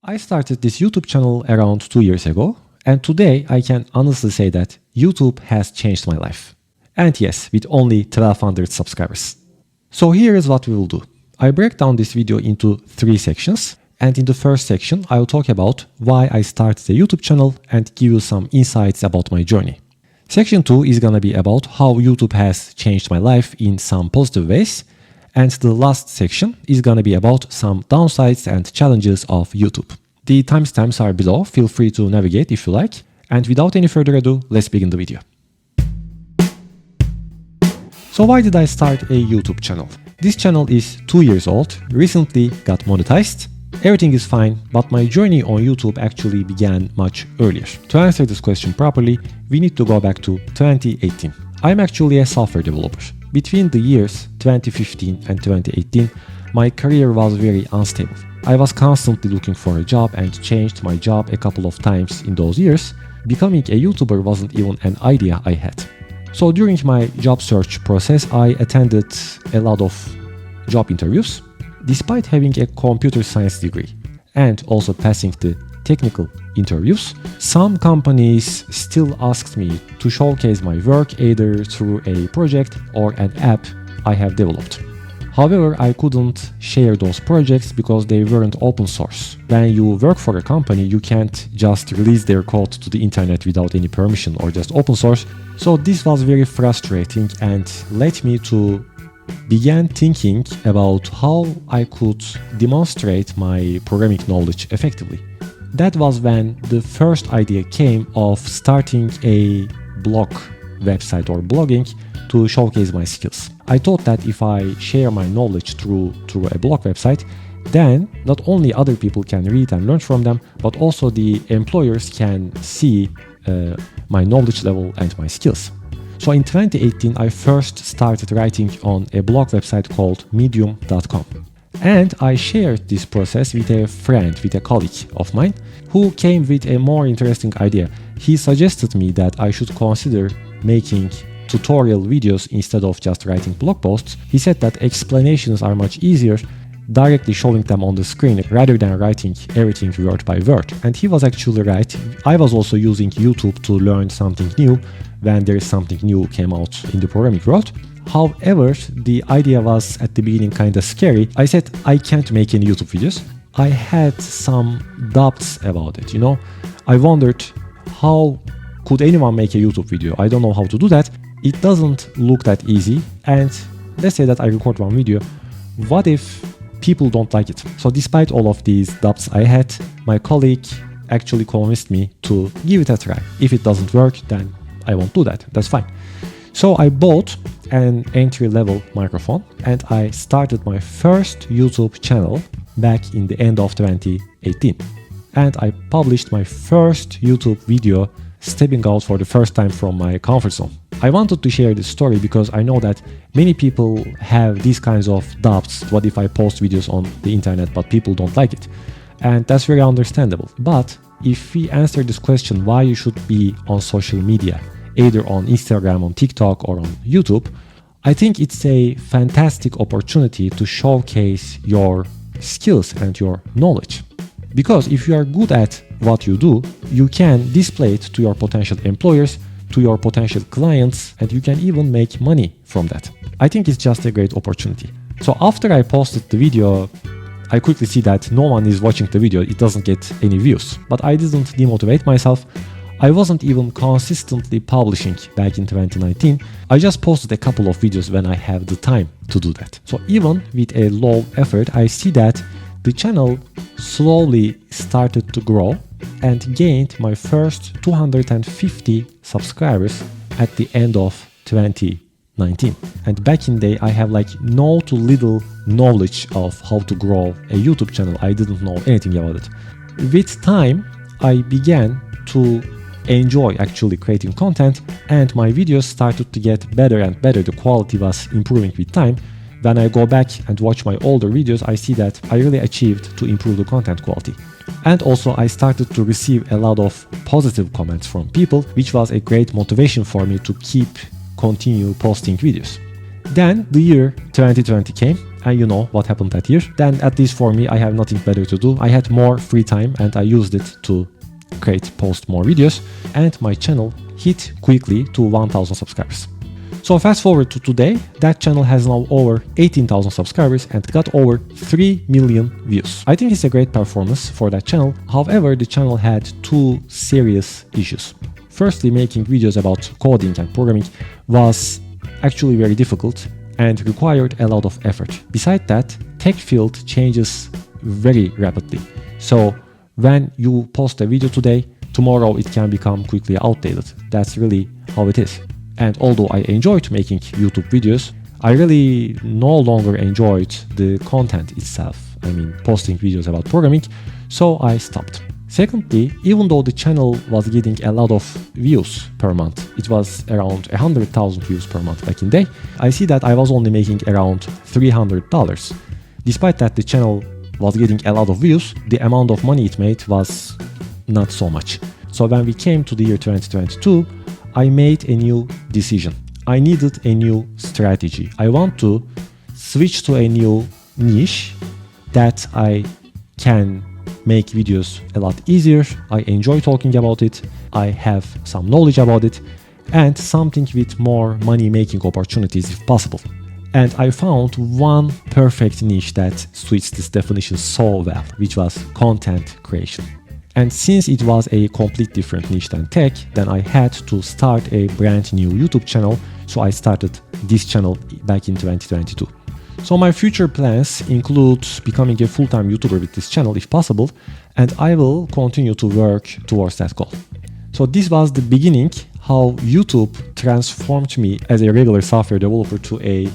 I started this YouTube channel around 2 years ago, and today I can honestly say that YouTube has changed my life. And yes, with only 1200 subscribers. So here is what we will do. I break down this video into 3 sections, and in the first section I will talk about why I started a YouTube channel and give you some insights about my journey. Section 2 is gonna be about how YouTube has changed my life in some positive ways. And the last section is gonna be about some downsides and challenges of YouTube. The timestamps are below, feel free to navigate if you like. And without any further ado, let's begin the video. So why did I start a YouTube channel? This channel is 2 years old, recently got monetized. Everything is fine, but my journey on YouTube actually began much earlier. To answer this question properly, we need to go back to 2018. I'm actually a software developer. Between the years 2015 and 2018, my career was very unstable. I was constantly looking for a job and changed my job a couple of times in those years. Becoming a YouTuber wasn't even an idea I had. So during my job search process, I attended a lot of job interviews. Despite having a computer science degree and also passing the technical interviews, some companies still asked me to showcase my work either through a project or an app I have developed. However, I couldn't share those projects because they weren't open source. When you work for a company, you can't just release their code to the internet without any permission or just open source. So this was very frustrating and led me to began thinking about how I could demonstrate my programming knowledge effectively. That was when the first idea came of starting a blog website or blogging to showcase my skills. I thought that if I share my knowledge through a blog website, then not only other people can read and learn from them, but also the employers can see my knowledge level and my skills. So in 2018, I first started writing on a blog website called medium.com. And I shared this process with a friend, with a colleague of mine, who came with a more interesting idea. He suggested me that I should consider making tutorial videos instead of just writing blog posts. He said that explanations are much easier directly showing them on the screen rather than writing everything word by word. And he was actually right. I was also using YouTube to learn something new when there is something new came out in the programming world. However, the idea was at the beginning kind of scary. I said I can't make any YouTube videos. I had some doubts about it, I wondered how could anyone make a YouTube video? I don't know how to do that. It doesn't look that easy. And let's say that I record one video. What if people don't like it? So despite all of these doubts I had, my colleague actually convinced me to give it a try. If it doesn't work, then I won't do that. That's fine. So I bought an entry-level microphone and I started my first YouTube channel back in the end of 2018. And I published my first YouTube video stepping out for the first time from my comfort zone. I wanted to share this story because I know that many people have these kinds of doubts. What if I post videos on the internet but people don't like it? And that's very understandable. But if we answer this question, why you should be on social media, either on Instagram, on TikTok, or on YouTube, I think it's a fantastic opportunity to showcase your skills and your knowledge. Because if you are good at what you do, you can display it to your potential employers, to your potential clients, and you can even make money from that. I think it's just a great opportunity. So after I posted the video, I quickly see that no one is watching the video, it doesn't get any views. But I didn't demotivate myself. I wasn't even consistently publishing back in 2019. I just posted a couple of videos when I have the time to do that. So even with a low effort, I see that the channel slowly started to grow and gained my first 250 subscribers at the end of 2019. And back in the day, I have no to little knowledge of how to grow a YouTube channel. I didn't know anything about it. With time, I began to enjoy actually creating content and my videos started to get better and better. The quality was improving with time. When I go back and watch my older videos, I see that I really achieved to improve the content quality. And also I started to receive a lot of positive comments from people, which was a great motivation for me to continue posting videos. Then the year 2020 came and you know what happened that year, then at least for me, I have nothing better to do. I had more free time and I used it to post more videos, and my channel hit quickly to 1000 subscribers. So fast forward to today, that channel has now over 18,000 subscribers and got over 3 million views. I think it's a great performance for that channel. However, the channel had two serious issues. Firstly, making videos about coding and programming was actually very difficult and required a lot of effort. Besides that, tech field changes very rapidly. So when you post a video today, tomorrow it can become quickly outdated. That's really how it is. And although I enjoyed making YouTube videos, I really no longer enjoyed the content itself. I mean, posting videos about programming, so I stopped. Secondly, even though the channel was getting a lot of views per month, it was around 100,000 views per month back in the day, I see that I was only making around $300. Despite that the channel was getting a lot of views, the amount of money it made was not so much. So when we came to the year 2022, I made a new decision. I needed a new strategy. I want to switch to a new niche that I can make videos a lot easier. I enjoy talking about it. I have some knowledge about it and something with more money making opportunities if possible. And I found one perfect niche that suits this definition so well, which was content creation. And since it was a complete different niche than tech, then I had to start a brand new YouTube channel. So I started this channel back in 2022. So my future plans include becoming a full-time YouTuber with this channel if possible, and I will continue to work towards that goal. So this was the beginning how YouTube transformed me as a regular software developer to a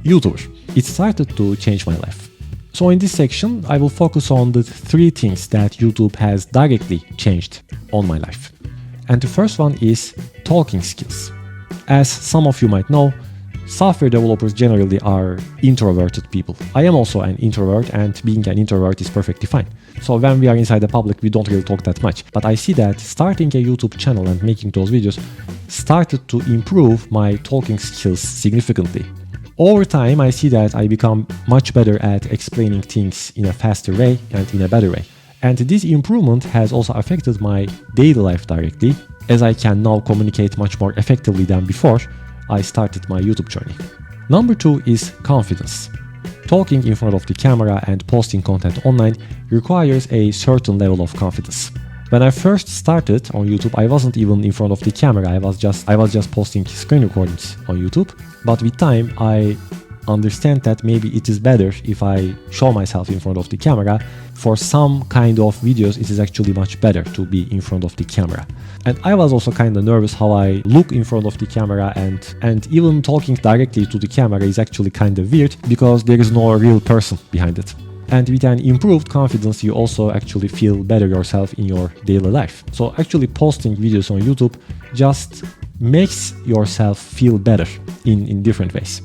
YouTuber. It started to change my life. So in this section, I will focus on the 3 things that YouTube has directly changed on my life. And the first one is talking skills. As some of you might know, software developers generally are introverted people. I am also an introvert, and being an introvert is perfectly fine. So when we are inside the public, we don't really talk that much. But I see that starting a YouTube channel and making those videos started to improve my talking skills significantly. Over time, I see that I become much better at explaining things in a faster way and in a better way. And this improvement has also affected my daily life directly, as I can now communicate much more effectively than before I started my YouTube journey. Number 2 is confidence. Talking in front of the camera and posting content online requires a certain level of confidence. When I first started on YouTube, I wasn't even in front of the camera. I was just posting screen recordings on YouTube. But with time, I understand that maybe it is better if I show myself in front of the camera. For some kind of videos, it is actually much better to be in front of the camera. And I was also kind of nervous how I look in front of the camera, and even talking directly to the camera is actually kind of weird because there is no real person behind it. And with an improved confidence, you also actually feel better yourself in your daily life. So actually posting videos on YouTube just makes yourself feel better in different ways.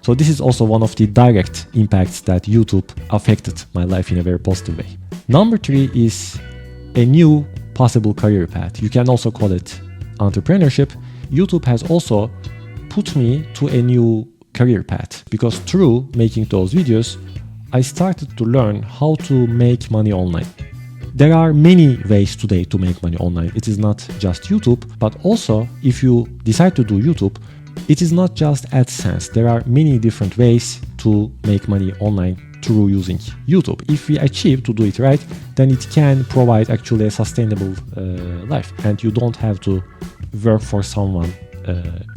So this is also one of the direct impacts that YouTube affected my life in a very positive way. Number 3 is a new possible career path. You can also call it entrepreneurship. YouTube has also put me to a new career path because through making those videos, I started to learn how to make money online. There are many ways today to make money online. It is not just YouTube, but also if you decide to do YouTube, it is not just AdSense. There are many different ways to make money online through using YouTube. If we achieve to do it right, then it can provide actually a sustainable life, and you don't have to work for someone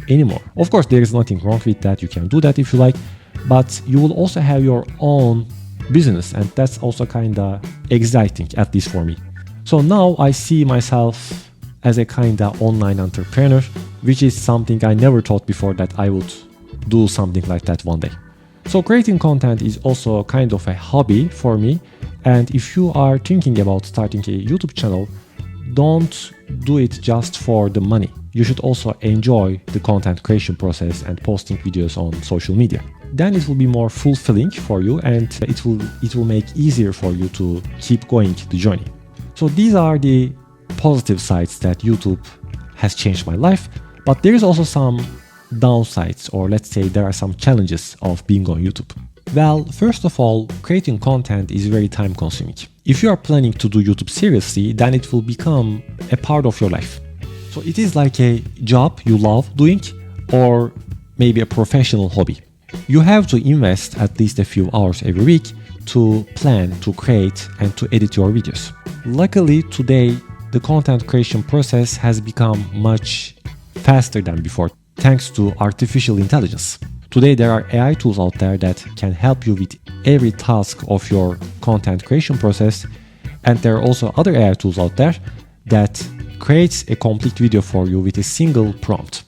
anymore. Of course, there is nothing wrong with that. You can do that if you like, but you will also have your own business, and that's also kind of exciting, at least for me. So now I see myself as a kind of online entrepreneur, which is something I never thought before that I would do something like that one day. So creating content is also kind of a hobby for me, and if you are thinking about starting a YouTube channel, don't do it just for the money. You should also enjoy the content creation process and posting videos on social media. Then it will be more fulfilling for you, and it will make easier for you to keep going the journey. So these are the positive sides that YouTube has changed my life, but there is also some downsides, or let's say there are some challenges of being on YouTube. Well, first of all, creating content is very time consuming. If you are planning to do YouTube seriously, then it will become a part of your life. So it is like a job you love doing, or maybe a professional hobby. You have to invest at least a few hours every week to plan, to create, and to edit your videos. Luckily, today, the content creation process has become much faster than before, thanks to artificial intelligence. Today, there are AI tools out there that can help you with every task of your content creation process, and there are also other AI tools out there that creates a complete video for you with a single prompt.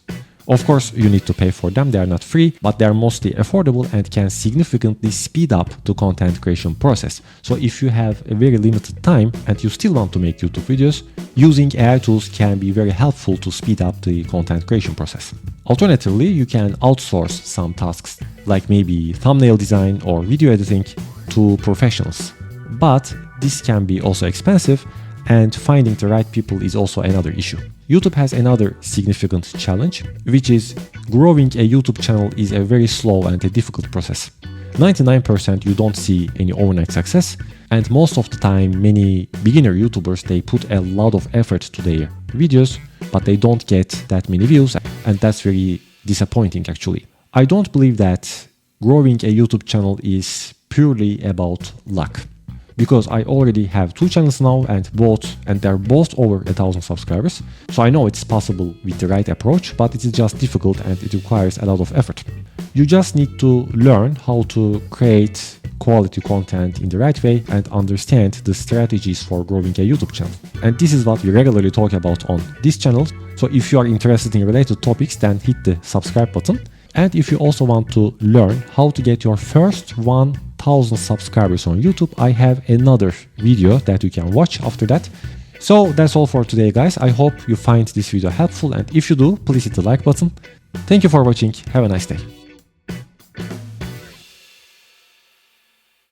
Of course, you need to pay for them. They are not free, but they are mostly affordable and can significantly speed up the content creation process. So if you have a very limited time and you still want to make YouTube videos, using AI tools can be very helpful to speed up the content creation process. Alternatively, you can outsource some tasks, like maybe thumbnail design or video editing, to professionals. But this can be also expensive, and finding the right people is also another issue. YouTube has another significant challenge, which is growing a YouTube channel is a very slow and a difficult process. 99% you don't see any overnight success, and most of the time many beginner YouTubers, they put a lot of effort to their videos, but they don't get that many views, and that's very disappointing actually. I don't believe that growing a YouTube channel is purely about luck, because I already have 2 channels now and they're both over 1,000 subscribers. So I know it's possible with the right approach, but it is just difficult and it requires a lot of effort. You just need to learn how to create quality content in the right way and understand the strategies for growing a YouTube channel. And this is what we regularly talk about on this channel. So if you are interested in related topics, then hit the subscribe button. And if you also want to learn how to get your first 1,000 subscribers on YouTube, I have another video that you can watch after that. So that's all for today, guys. I hope you find this video helpful, and if you do, please hit the like button. Thank you for watching. Have a nice day.